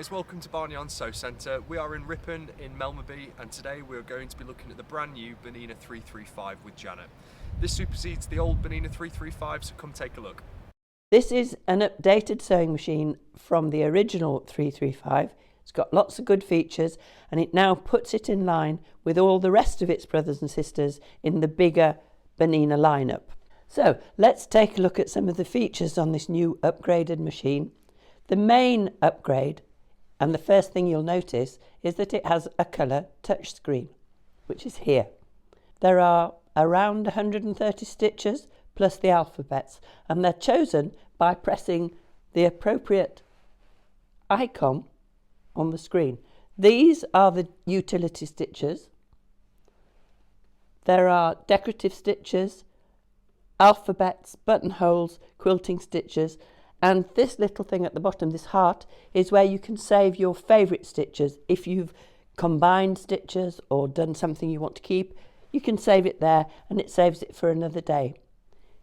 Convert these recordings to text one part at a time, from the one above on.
guys, welcome to Barnyarns Sew Centre. We are in Ripon in Melmerby, and today we're going to be looking at the brand new Bernina 335 with Janet. This supersedes the old Bernina 335, so come take a look. This is an updated sewing machine from the original 335. It's got lots of good features, and it now puts it in line with all the rest of its brothers and sisters in the bigger Bernina lineup. So let's take a look at some of the features on this new upgraded machine. The main upgrade, and the first thing you'll notice, is that it has a colour touchscreen, which is here. There are around 130 stitches plus the alphabets, and they're chosen by pressing the appropriate icon on the screen. These are the utility stitches. There are decorative stitches, alphabets, buttonholes, quilting stitches, and this little thing at the bottom, this heart, is where you can save your favourite stitches. If you've combined stitches or done something you want to keep, you can save it there, and it saves it for another day.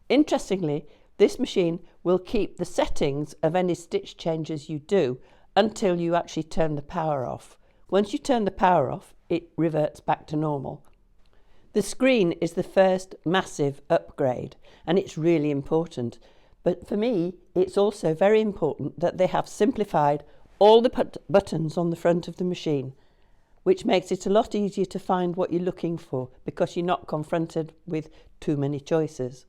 Interestingly, this machine will keep the settings of any stitch changes you do until you actually turn the power off. Once you turn the power off, it reverts back to normal. The screen is the first massive upgrade, and it's really important. But for me, it's also very important that they have simplified all the buttons on the front of the machine, which makes it a lot easier to find what you're looking for because you're not confronted with too many choices.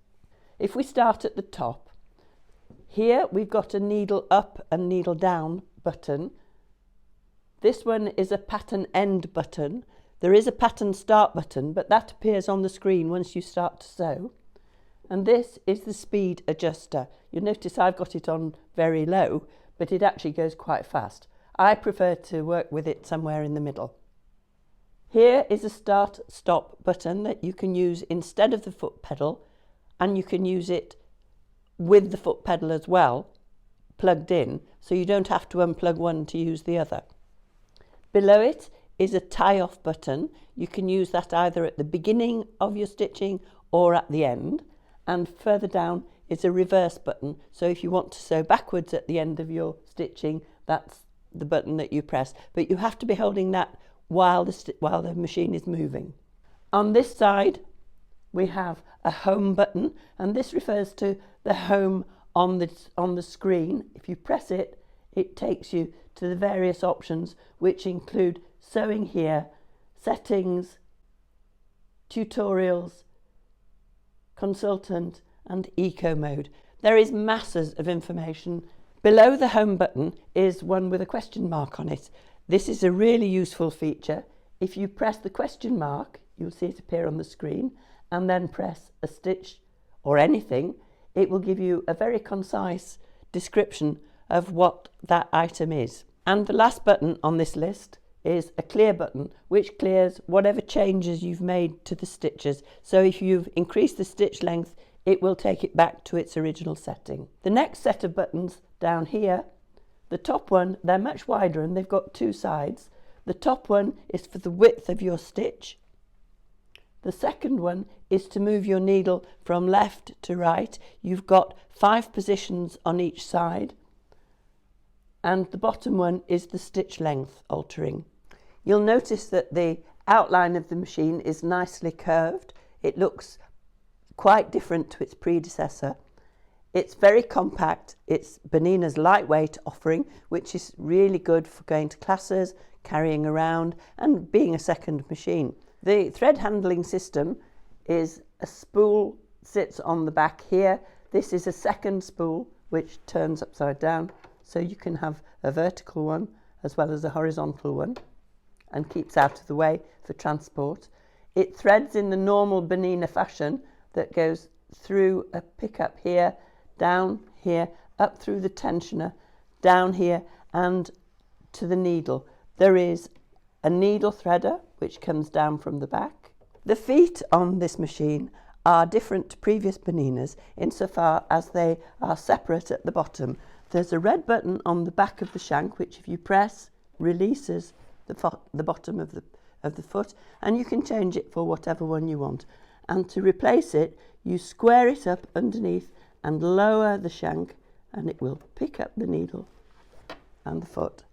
If we start at the top, here we've got a needle up and needle down button. This one is a pattern end button. There is a pattern start button, but that appears on the screen once you start to sew. And this is the speed adjuster. You'll notice I've got it on very low, but it actually goes quite fast. I prefer to work with it somewhere in the middle. Here is a start-stop button that you can use instead of the foot pedal, and you can use it with the foot pedal as well, plugged in, so you don't have to unplug one to use the other. Below it is a tie-off button. You can use that either at the beginning of your stitching or at the end. And further down is a reverse button, so if you want to sew backwards at the end of your stitching, that's the button that you press. But you have to be holding that while the machine is moving. On this side, we have a home button, and this refers to the home on the screen. If you press it, it takes you to the various options, which include sewing here, settings, tutorials, consultant, and eco mode. There is masses of information. Below the home button is one with a question mark on it. This is a really useful feature. If you press the question mark, you'll see it appear on the screen, and then press a stitch or anything, it will give you a very concise description of what that item is. And the last button on this list is a clear button, which clears whatever changes you've made to the stitches. So if you've increased the stitch length, it will take it back to its original setting. The next set of buttons down here, the top one, they're much wider and they've got two sides. The top one is for the width of your stitch. The second one is to move your needle from left to right. You've got 5 positions on each side. And the bottom one is the stitch length altering. You'll notice that the outline of the machine is nicely curved. It looks quite different to its predecessor. It's very compact. It's Bernina's lightweight offering, which is really good for going to classes, carrying around, and being a second machine. The thread handling system is a spool, sits on the back here. This is a second spool, which turns upside down. So you can have a vertical one as well as a horizontal one, and keeps out of the way for transport. It threads in the normal Bernina fashion that goes through a pickup here, down here, up through the tensioner, down here, and to the needle. There is a needle threader which comes down from the back. The feet on this machine are different to previous Berninas insofar as they are separate at the bottom. There's a red button on the back of the shank, which if you press, releases the bottom of the foot, and you can change it for whatever one you want. And to replace it, you square it up underneath and lower the shank, and it will pick up the needle and the foot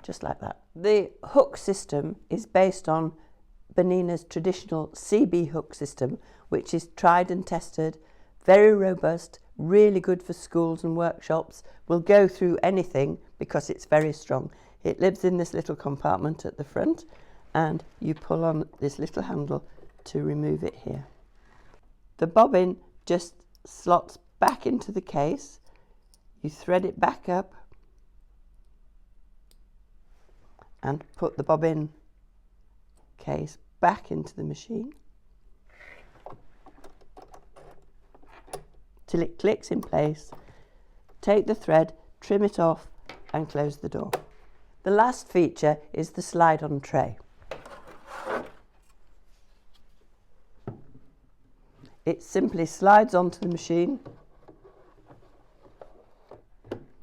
just like that. The hook system is based on Bernina's traditional CB hook system, which is tried and tested, very robust, really good for schools and workshops, will go through anything because it's very strong. It lives in this little compartment at the front, and you pull on this little handle to remove it here. The bobbin just slots back into the case. You thread it back up and put the bobbin case back into the machine till it clicks in place. Take the thread, trim it off and close the door. The last feature is the slide-on tray. It simply slides onto the machine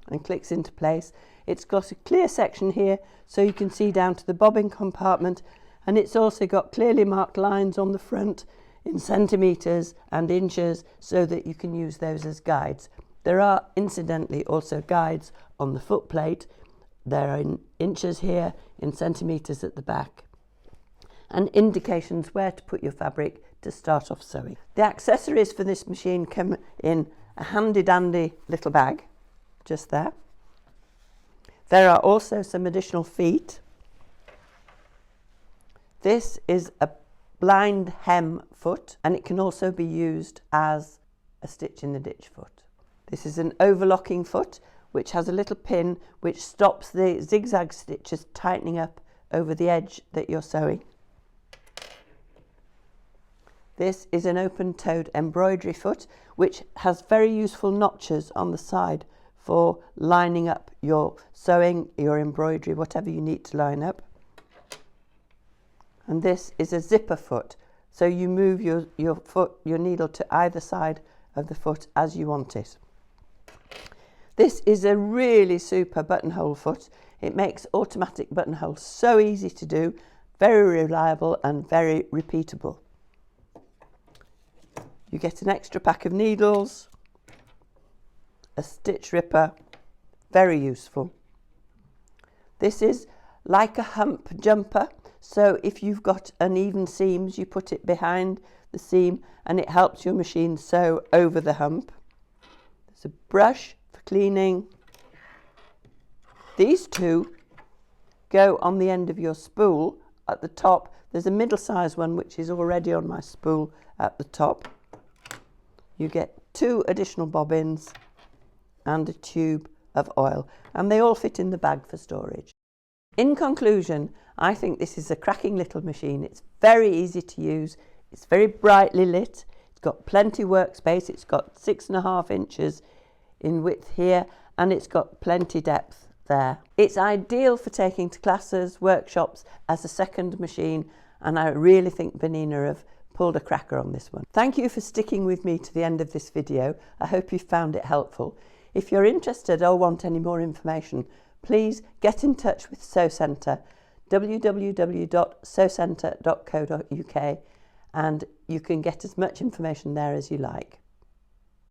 and clicks into place. It's got a clear section here so you can see down to the bobbin compartment, and it's also got clearly marked lines on the front in centimetres and inches so that you can use those as guides. There are incidentally also guides on the foot plate. There are in inches here, in centimetres at the back, and indications where to put your fabric to start off sewing. The accessories for this machine come in a handy dandy little bag, just there. There are also some additional feet. This is a blind hem foot, and it can also be used as a stitch in the ditch foot. This is an overlocking foot which has a little pin which stops the zigzag stitches tightening up over the edge that you're sewing. This is an open-toed embroidery foot which has very useful notches on the side for lining up your sewing, your embroidery, whatever you need to line up. And this is a zipper foot, so you move your needle to either side of the foot as you want it. This is a really super buttonhole foot. It makes automatic buttonholes so easy to do, very reliable and very repeatable. You get an extra pack of needles, a stitch ripper, very useful. This is like a hump jumper, so if you've got uneven seams, you put it behind the seam and it helps your machine sew over the hump. There's a brush for cleaning. These two go on the end of your spool at the top. There's a middle-sized one which is already on my spool at the top. You get 2 additional bobbins and a tube of oil, and they all fit in the bag for storage. In conclusion, I think this is a cracking little machine. It's very easy to use, it's very brightly lit, it's got plenty workspace, it's got 6.5 inches in width here, and it's got plenty depth there. It's ideal for taking to classes, workshops as a second machine, and I really think Bernina have pulled a cracker on this one. Thank you for sticking with me to the end of this video. I hope you found it helpful. If you're interested or want any more information, please get in touch with Sew Centre, www.sewcentre.co.uk, and you can get as much information there as you like.